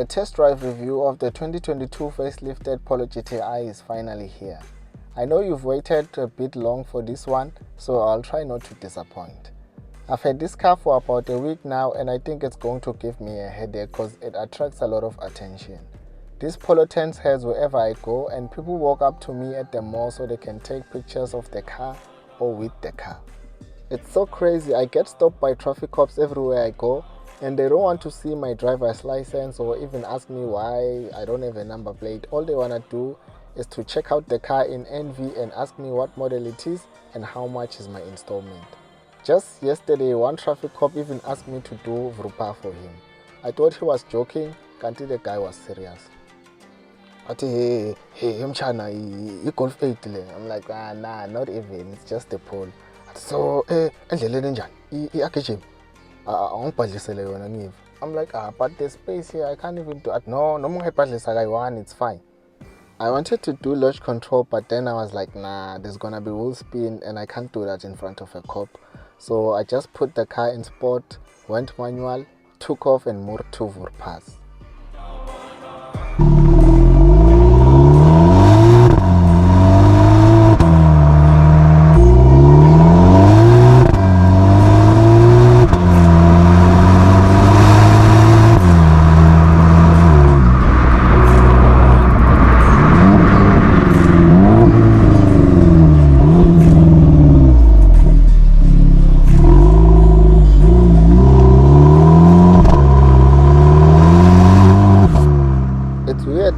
The test drive review of the 2022 facelifted Polo GTI is finally here. I know you've waited a bit long for this one, so I'll try not to disappoint. I've had this car for about a week now and I think it's going to give me a headache because it attracts a lot of attention. This Polo turns heads wherever I go and people walk up to me at the mall so they can take pictures of the car or with the car. It's so crazy, I get stopped by traffic cops everywhere I go and they don't want to see my driver's license or even ask me why I don't have a number plate. All they want to do is to check out the car in NV and ask me what model it is and how much is my installment. Just yesterday, one traffic cop even asked me to do Vrupa for him. I thought he was joking, until the guy was serious. Hey, Mchana, Golf 8. I'm like, nah, not even, it's just a pole. So, I'm like, but there's space here, I can't even do it. No more it's fine. I wanted to do lodge control, but then I was like, nah, there's gonna be wheel spin and I can't do that in front of a cop. So I just put the car in sport, went manual, took off and moved to Vurpas.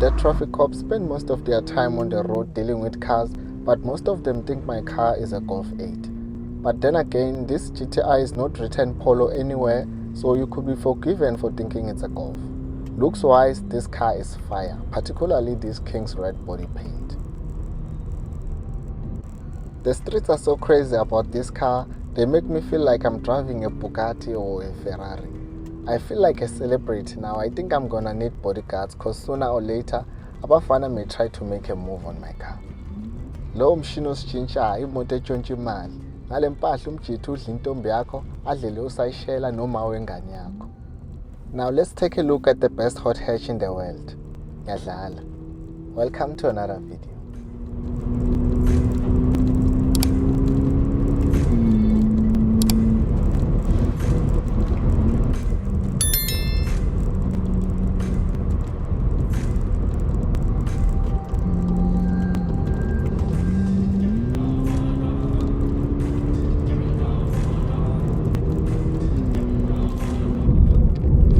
That traffic cops spend most of their time on the road dealing with cars, but most of them think my car is a Golf 8. But then again, this GTI is not written Polo anywhere, so you could be forgiven for thinking it's a Golf. Looks wise, this car is fire, particularly this King's red body paint. The streets are so crazy about this car, they make me feel like I'm driving a Bugatti or a Ferrari. I feel like a celebrity now. I think I'm gonna need bodyguards because sooner or later, abafana may try to make a move on my car. Lo mshini ositshintshayo imoto etshontsha imali. Ngale mpahla umjithu udla intombi yakho, adlele usayishela noma wengane yakho. Now let's take a look at the best hot hatch in the world. Yadlala. Welcome to another video.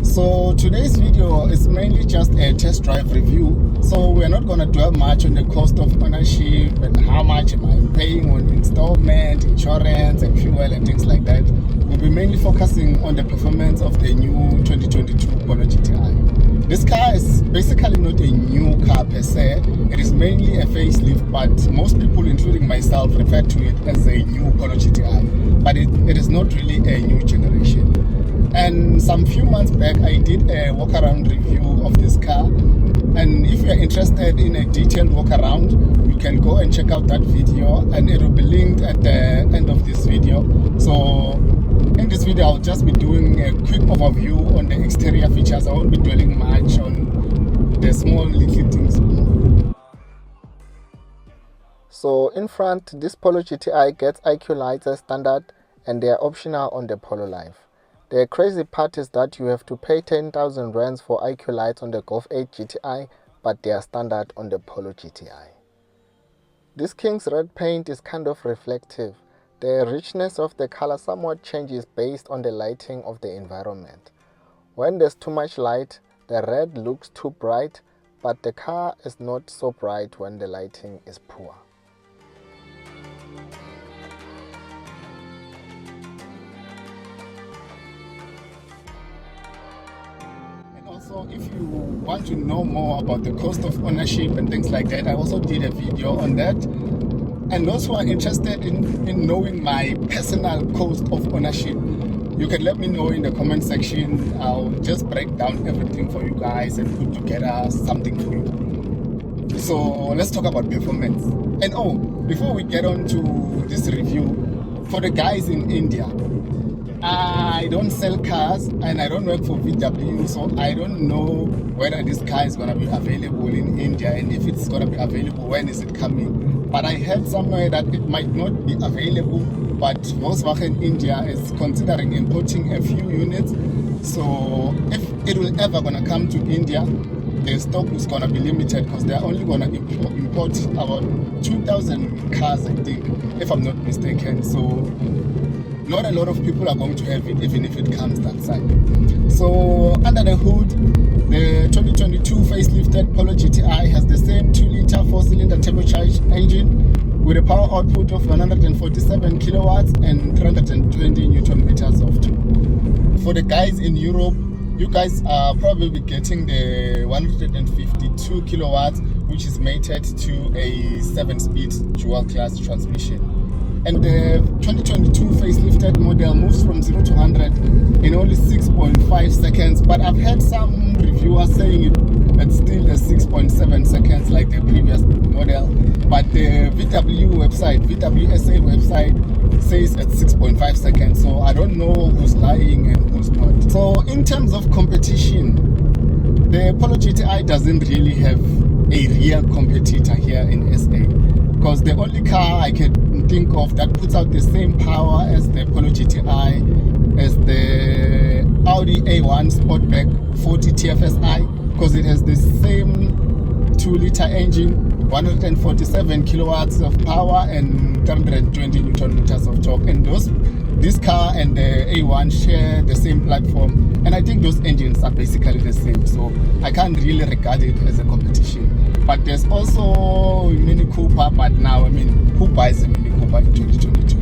So today's video is mainly just a test drive review, so we're not going to dwell much on the cost of ownership and how much am I paying on installment, insurance and fuel and things like that. We'll be mainly focusing on the performance of the new 2022 Polo GTI. This car is basically not a new car per se, it is mainly a facelift, but most people including myself refer to it as a new Polo GTI, but it is not really a new generation. And some few months back I did a walk around review of this car, and if you're interested in a detailed walk around you can go and check out that video and it will be linked at the end of this video. So in this video I'll just be doing a quick overview on the exterior features. I won't be dwelling much on the small little things. So in front, this Polo GTI gets IQ lights as standard and they are optional on the Polo Life. The crazy part is that you have to pay 10,000 rands for IQ lights on the Golf 8 GTI, but they are standard on the Polo GTI. This King's red paint is kind of reflective. The richness of the color somewhat changes based on the lighting of the environment. When there's too much light, the red looks too bright, but the car is not so bright when the lighting is poor. So if you want to know more about the cost of ownership and things like that, I also did a video on that. And those who are interested in knowing my personal cost of ownership, you can let me know in the comment section. I'll just break down everything for you guys and put together something for you. So let's talk about performance. And before we get on to this review, for the guys in India, I don't sell cars and I don't work for VW, so I don't know whether this car is going to be available in India, and if it's going to be available, when is it coming. But I heard somewhere that it might not be available, but Volkswagen India is considering importing a few units. So if it will ever going to come to India, the stock is going to be limited, because they're only going to import about 2,000 cars, I think, if I'm not mistaken. So not a lot of people are going to have it, even if it comes that side. So under the hood, the 2022 facelifted Polo GTI has the same 2-liter 4-cylinder turbocharged engine with a power output of 147 kilowatts and 320 newton meters of torque. For the guys in Europe, you guys are probably getting the 152 kilowatts, which is mated to a 7-speed dual-class transmission. And the 2022 facelifted model moves from 0 to 100 in only 6.5 seconds. But I've heard some reviewers saying it's still a 6.7 seconds like the previous model. But the VW website, VWSA website, says it's 6.5 seconds. So I don't know who's lying and who's not. So in terms of competition, the Polo GTI doesn't really have a real competitor here in SA. Because the only car I can think of that puts out the same power as the Polo GTI as the Audi A1 Sportback 40 TFSI, because it has the same 2-liter engine, 147 kilowatts of power and 320 newton meters of torque. And this car and the A1 share the same platform, and I think those engines are basically the same, so I can't really regard it as a competition. But there's also Mini Cooper, but now, I mean, who buys a Mini Cooper in 2022?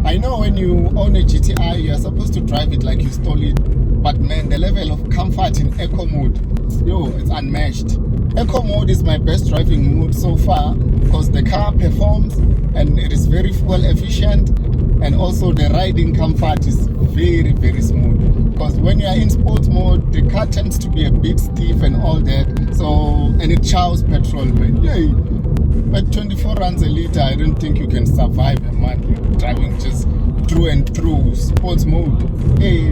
I know when you own a GTI, you're supposed to drive it like you stole it, but man, the level of comfort in eco mode, it's unmatched. Eco mode is my best driving mode so far, because the car performs and it is very fuel efficient, and also the riding comfort is very, very smooth. Because when you are in sports mode, the car tends to be a bit stiff and all that, so, and it chows petrol, man. Yay! At 24 runs a liter, I don't think you can survive a month driving just through and through sports mode. Hey.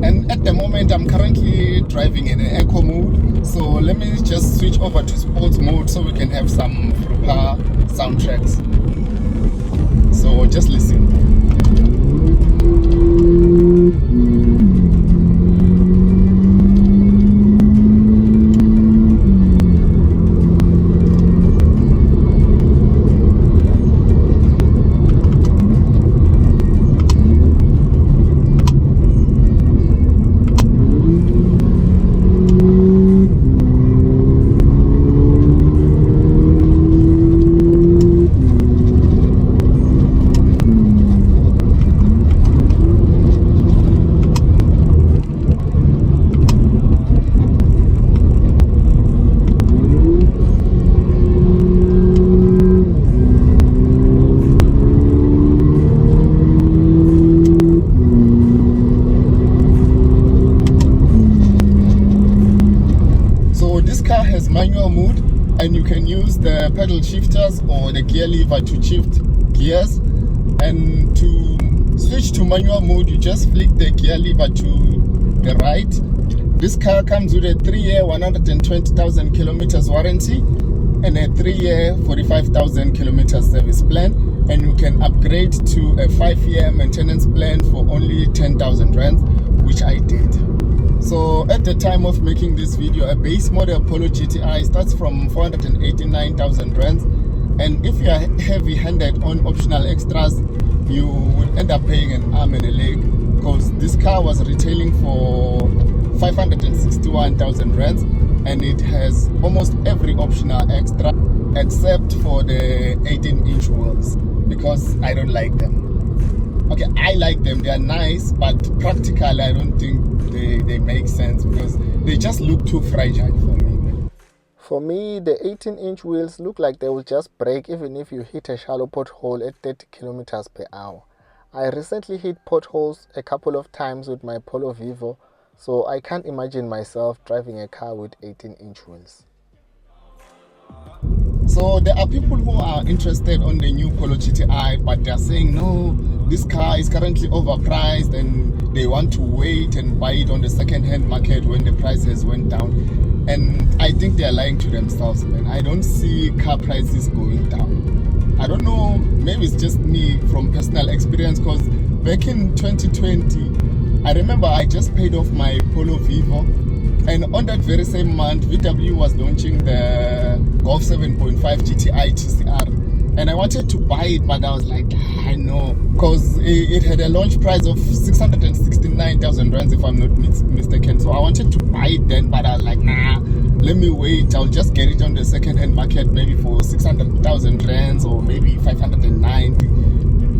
And at the moment, I'm currently driving in an eco mode, so let me just switch over to sports mode so we can have some proper soundtracks. So just listen. Manual mode, and you can use the pedal shifters or the gear lever to shift gears. And to switch to manual mode, you just flick the gear lever to the right. This car comes with a 3-year 120,000 kilometers warranty and a 3-year 45,000 kilometers service plan, and you can upgrade to a 5-year maintenance plan for only 10,000 rands, which I did. So at the time of making this video, a base model Polo GTI starts from 489,000 rands, and if you are heavy-handed on optional extras, you would end up paying an arm and a leg, because this car was retailing for 561,000 rands, and it has almost every optional extra except for the 18-inch wheels, because I don't like them. Okay, I like them, they are nice, but practically I don't think they make sense, because they just look too fragile for me. For me, the 18-inch wheels look like they will just break even if you hit a shallow pothole at 30 kilometers per hour. I recently hit potholes a couple of times with my Polo Vivo, so I can't imagine myself driving a car with 18-inch wheels. So there are people who are interested on the new Polo GTI, but they're saying no, this car is currently overpriced and they want to wait and buy it on the second-hand market when the prices went down. And I think they're lying to themselves, man. I don't see car prices going down. I don't know, maybe it's just me from personal experience, because back in 2020, I remember I just paid off my Polo Vivo, and on that very same month, VW was launching the Golf 7.5 GTI TCR, and I wanted to buy it, but I was like, I know, because it had a launch price of 669,000 rands, if I'm not mistaken. So I wanted to buy it then, but I was like, nah, let me wait. I'll just get it on the second-hand market, maybe for 600,000 rands or maybe 590.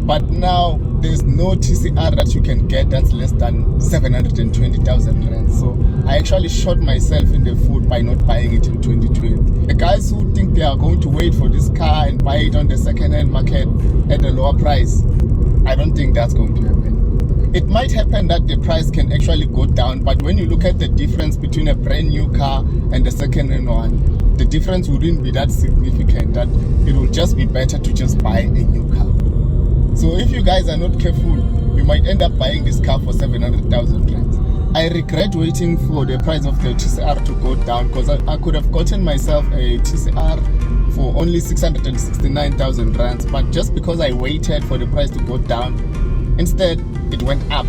But now there's no TCR that you can get that's less than 720,000 rands. So I actually shot myself in the foot by not buying it in 2020. The guys who think they are going to wait for this car and buy it on the second-hand market at a lower price, I don't think that's going to happen. It might happen that the price can actually go down, but when you look at the difference between a brand new car and the second-hand one, the difference wouldn't be that significant, that it will just be better to just buy a new car. So if you guys are not careful, you might end up buying this car for 700,000 rands. I regret waiting for the price of the TCR to go down, because I could have gotten myself a TCR for only 669,000 rands, but just because I waited for the price to go down, instead it went up.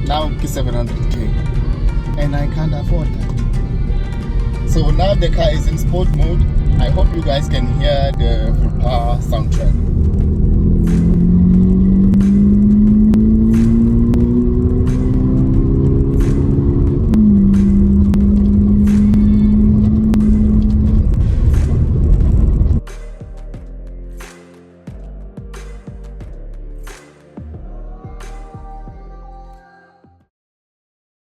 Now it's 700k, and I can't afford that. So now the car is in sport mode. I hope you guys can hear the soundtrack.